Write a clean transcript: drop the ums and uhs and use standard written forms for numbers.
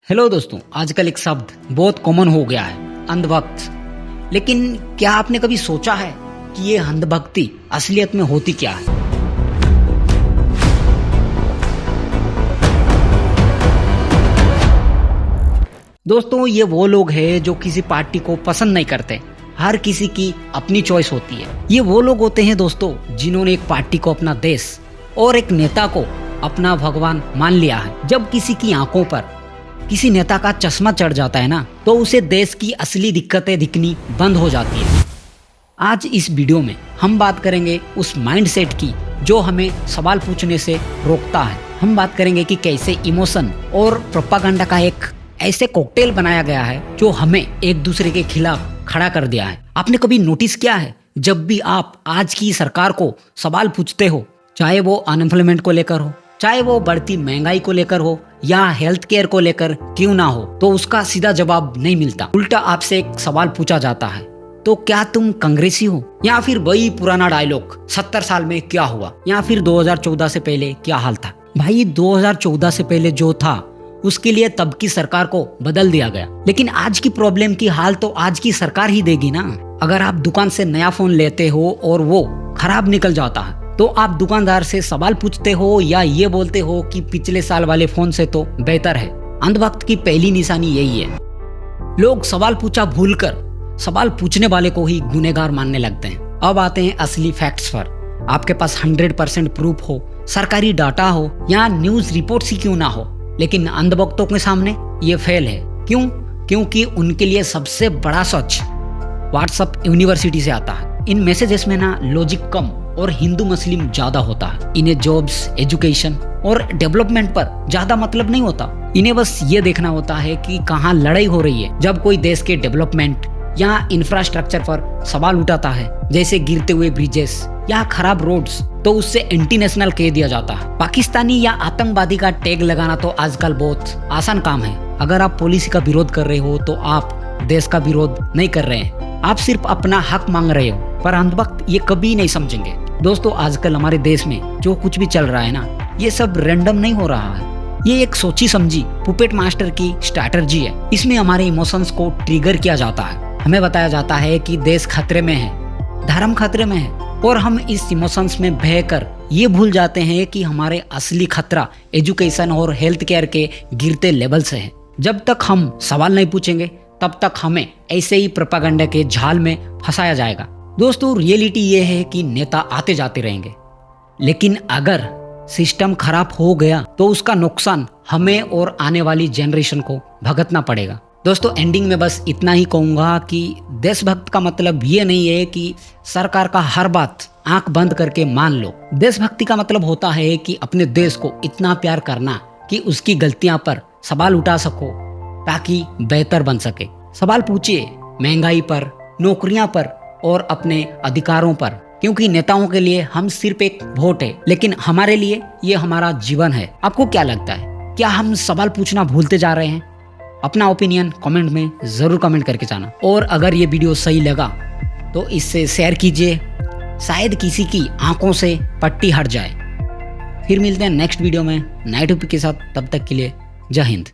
Hello दोस्तों, आजकल एक शब्द बहुत कॉमन हो गया है, अंधभक्त। लेकिन क्या आपने कभी सोचा है कि ये अंधभक्ति असलियत में होती क्या है? दोस्तों, ये वो लोग हैं जो किसी पार्टी को पसंद नहीं करते। हर किसी की अपनी चॉइस होती है। ये वो लोग होते हैं दोस्तों जिन्होंने एक पार्टी को अपना देश और एक नेता को अपना भगवान मान लिया है। जब किसी की आंखों पर किसी नेता का चश्मा चढ़ जाता है ना, तो उसे देश की असली दिक्कतें दिखनी बंद हो जाती है। आज इस वीडियो में हम बात करेंगे उस माइंडसेट की जो हमें सवाल पूछने से रोकता है। हम बात करेंगे कि कैसे इमोशन और प्रोपागेंडा का एक ऐसे कॉकटेल बनाया गया है जो हमें एक दूसरे के खिलाफ खड़ा कर दिया है। आपने कभी नोटिस किया है, जब भी आप आज की सरकार को सवाल पूछते हो, चाहे वो अनएम्प्लॉयमेंट को लेकर हो, चाहे वो बढ़ती महंगाई को लेकर हो या हेल्थ केयर को लेकर क्यों ना हो, तो उसका सीधा जवाब नहीं मिलता। उल्टा आपसे एक सवाल पूछा जाता है, तो क्या तुम कांग्रेसी हो? या फिर वही पुराना डायलॉग, 70 साल में क्या हुआ, या फिर 2014 से पहले क्या हाल था। भाई, 2014 से पहले जो था उसके लिए तब की सरकार को बदल दिया गया, लेकिन आज की प्रॉब्लम की हाल तो आज की सरकार ही देगी ना। अगर आप दुकान से नया फोन लेते हो और वो खराब निकल जाता है, तो आप दुकानदार से सवाल पूछते हो या ये बोलते हो कि पिछले साल वाले फोन से तो बेहतर है। अंधभक्त की पहली निशानी यही है। लोग सवाल पूछा भूलकर सवाल पूछने वाले को ही गुनहगार मानने लगते हैं। अब आते हैं असली फैक्ट्स पर। आपके पास 100% प्रूफ हो, सरकारी डाटा हो या न्यूज रिपोर्ट्स ही क्यों ना हो, लेकिन अंधभक्तों के सामने ये फेल है। क्यों? क्योंकि उनके लिए सबसे बड़ा सच व्हाट्सएप यूनिवर्सिटी से आता है। इन मैसेजेस में ना लॉजिक कम और हिंदू मुस्लिम ज्यादा होता है। इन्हें जॉब्स, एजुकेशन और डेवलपमेंट पर ज्यादा मतलब नहीं होता। इन्हें बस ये देखना होता है कि कहाँ लड़ाई हो रही है। जब कोई देश के डेवलपमेंट या इंफ्रास्ट्रक्चर पर सवाल उठाता है, जैसे गिरते हुए ब्रिजेस या खराब रोड्स, तो उससे एंटी नेशनल कह दिया जाता है। पाकिस्तानी या आतंकवादी का टैग लगाना तो आजकल बहुत आसान काम है। अगर आप पॉलिसी का विरोध कर रहे हो तो आप देश का विरोध नहीं कर रहे हैं, आप सिर्फ अपना हक मांग रहे हो। पर अंधभक्त ये कभी नहीं समझेंगे। दोस्तों, आजकल हमारे देश में जो कुछ भी चल रहा है ना, ये सब रैंडम नहीं हो रहा है। ये एक सोची समझी पुपेट मास्टर की स्ट्रैटेजी है। इसमें हमारे इमोशंस को ट्रिगर किया जाता है। हमें बताया जाता है कि देश खतरे में है, धर्म खतरे में है, और हम इस इमोशंस में बहकर ये भूल जाते हैं कि हमारे असली खतरा एजुकेशन और हेल्थ केयर के गिरते लेवल से है। जब तक हम सवाल नहीं पूछेंगे, तब तक हमें ऐसे ही प्रोपेगेंडा के जाल में फंसाया जाएगा। दोस्तों, रियलिटी ये है कि नेता आते जाते रहेंगे, लेकिन अगर सिस्टम खराब हो गया तो उसका नुकसान हमें और आने वाली जनरेशन को भुगतना पड़ेगा। दोस्तों, एंडिंग में बस इतना ही कहूंगा कि देशभक्त का मतलब ये नहीं है कि सरकार का हर बात आंख बंद करके मान लो। देशभक्ति का मतलब होता है कि अपने देश को इतना प्यार करना कि उसकी गलतियां पर सवाल उठा सको ताकि बेहतर बन सके। सवाल पूछिए महंगाई पर, नौकरियां पर और अपने अधिकारों पर, क्योंकि नेताओं के लिए हम सिर्फ एक वोट है, लेकिन हमारे लिए ये हमारा जीवन है। आपको क्या लगता है, क्या हम सवाल पूछना भूलते जा रहे हैं? अपना ओपिनियन कमेंट में जरूर कमेंट करके जाना। और अगर ये वीडियो सही लगा तो इससे शेयर कीजिए, शायद किसी की आंखों से पट्टी हट जाए। फिर मिलते हैं नेक्स्ट वीडियो में नए टॉपिक के साथ। तब तक के लिए जय हिंद।